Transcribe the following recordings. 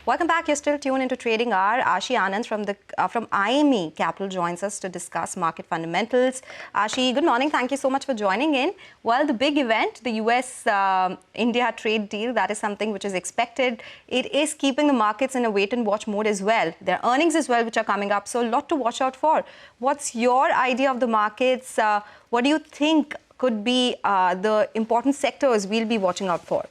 Welcome back. You're still tuned into Trading Hour. Ashi Anand from IME Capital joins us to discuss market fundamentals. Ashi, good morning. Thank you so much for joining in. Well, the big event, the US-India trade deal, that is something which is expected. It is keeping the markets in a wait-and-watch mode as well. There are earnings as well which are coming up, so a lot to watch out for. What's your idea of the markets? What do you think could be the important sectors we'll be watching out for?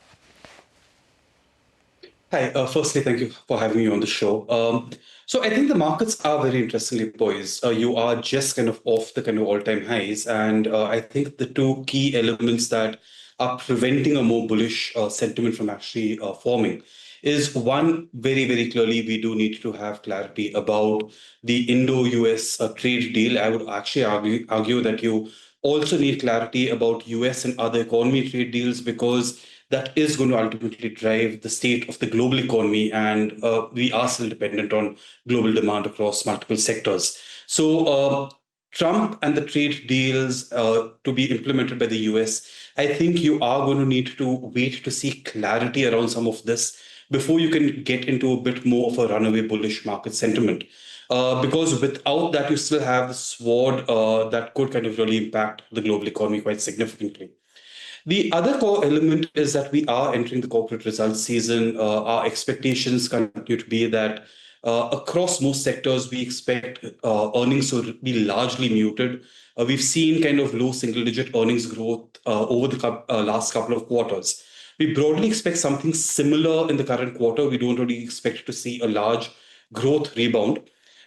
Hi, firstly, thank you for having me on the show. So I think the markets are very interestingly poised. You are just kind of off the kind of all-time highs. And I think the two key elements that are preventing a more bullish sentiment from actually forming is one, very, very clearly, we do need to have clarity about the Indo-US trade deal. I would actually argue that you also need clarity about US and other economy trade deals, because that is going to ultimately drive the state of the global economy. And we are still dependent on global demand across multiple sectors. So Trump and the trade deals to be implemented by the US, I think you are going to need to wait to see clarity around some of this before you can get into a bit more of a runaway bullish market sentiment. Because without that, you still have the sword that could kind of really impact the global economy quite significantly. The other core element is that we are entering the corporate results season. Our expectations continue to be that across most sectors, we expect earnings to be largely muted. We've seen kind of low single-digit earnings growth over the last couple of quarters. We broadly expect something similar in the current quarter. We don't really expect to see a large growth rebound.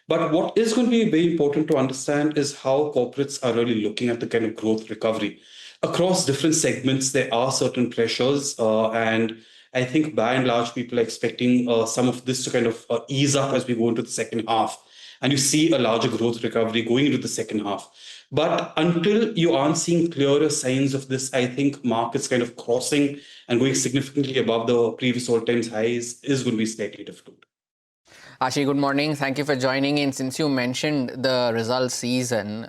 But what is going to be very important to understand is how corporates are really looking at the kind of growth recovery. Across different segments, there are certain pressures, and I think by and large, people are expecting some of this to kind of ease up as we go into the second half. And you see a larger growth recovery going into the second half. But until you aren't seeing clearer signs of this, I think markets kind of crossing and going significantly above the previous all-time highs is going to be slightly difficult. Ashi, good morning. Thank you for joining in. Since you mentioned the results season,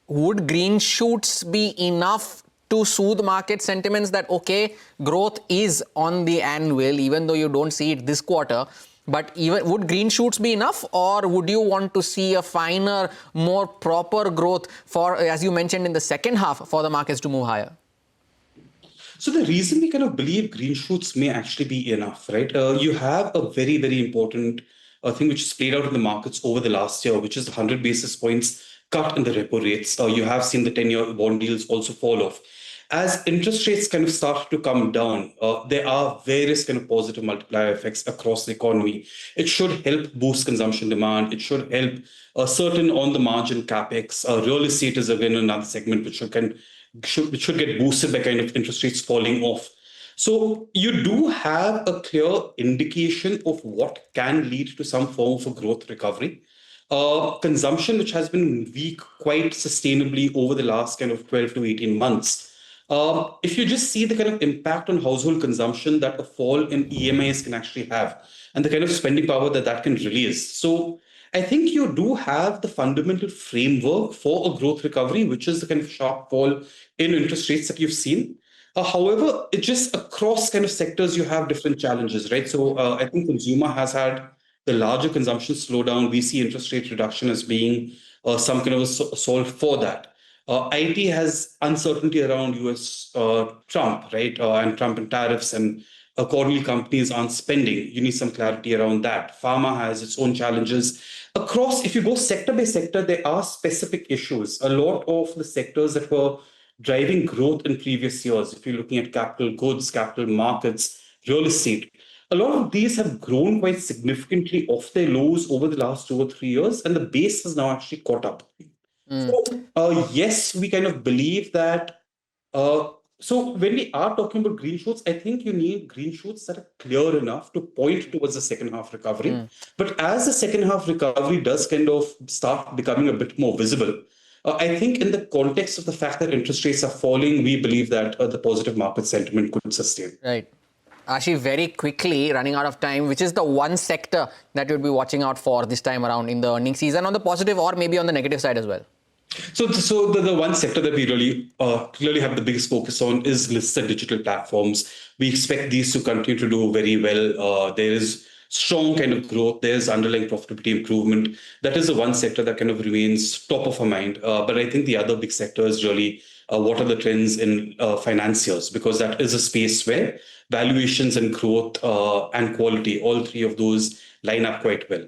would green shoots be enough to soothe market sentiments that, okay, growth is on the anvil, even though you don't see it this quarter? But even would green shoots be enough, or would you want to see a finer, more proper growth for, as you mentioned, in the second half for the markets to move higher? So the reason we kind of believe green shoots may actually be enough, right? You have a very, very important thing which is played out in the markets over the last year, which is the 100 basis points cut in the repo rates. You have seen the 10-year bond yields also fall off. As interest rates kind of start to come down, there are various kind of positive multiplier effects across the economy. It should help boost consumption demand. It should help certain on-the-margin capex. Real estate is again another segment which should get boosted by kind of interest rates falling off. So you do have a clear indication of what can lead to some form of a growth recovery. Consumption, which has been weak quite sustainably over the last kind of 12 to 18 months. If you just see the kind of impact on household consumption that a fall in EMIs can actually have, and the kind of spending power that that can release. So I think you do have the fundamental framework for a growth recovery, which is the kind of sharp fall in interest rates that you've seen. However, it just across kind of sectors, you have different challenges, right? So I think consumer has had the larger consumption slowdown. We see interest rate reduction as being some kind of a solve for that. IT has uncertainty around US Trump, right? And Trump and tariffs, and accordingly companies aren't spending. You need some clarity around that. Pharma has its own challenges. Across, if you go sector by sector, there are specific issues. A lot of the sectors that were driving growth in previous years, if you're looking at capital goods, capital markets, real estate, a lot of these have grown quite significantly off their lows over the last 2 or 3 years, and the base has now actually caught up. So, yes, we kind of believe that. So when we are talking about green shoots, I think you need green shoots that are clear enough to point towards the second half recovery. But as the second half recovery does kind of start becoming a bit more visible, I think in the context of the fact that interest rates are falling, we believe that the positive market sentiment could sustain. Right. Ashi, very quickly, running out of time, which is the one sector that you'll be watching out for this time around in the earnings season, on the positive or maybe on the negative side as well? So the one sector that we really clearly have the biggest focus on is listed digital platforms. We expect these to continue to do very well. There is strong kind of growth. There's underlying profitability improvement. That is the one sector that kind of remains top of our mind. But I think the other big sector is really what are the trends in financiers, because that is a space where valuations and growth and quality, all three of those line up quite well.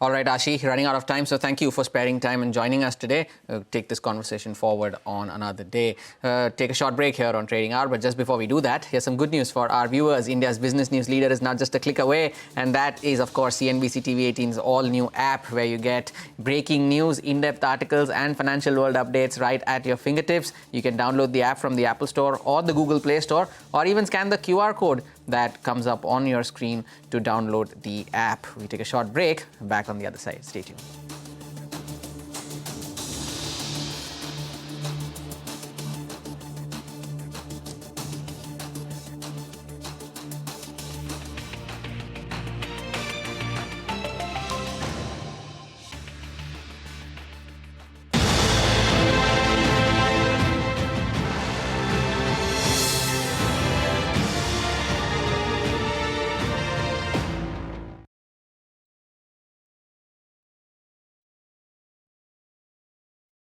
All right, Ashi, running out of time, so thank you for sparing time and joining us today. Take this conversation forward on another day. Take a short break here on Trading Hour, but just before we do that, here's some good news for our viewers. India's business news leader is not just a click away, and that is, of course, CNBC TV18's all-new app, where you get breaking news, in-depth articles, and financial world updates right at your fingertips. You can download the app from the Apple Store or the Google Play Store, or even scan the QR code that comes up on your screen to download the app. We take a short break. Back on the other side. Stay tuned.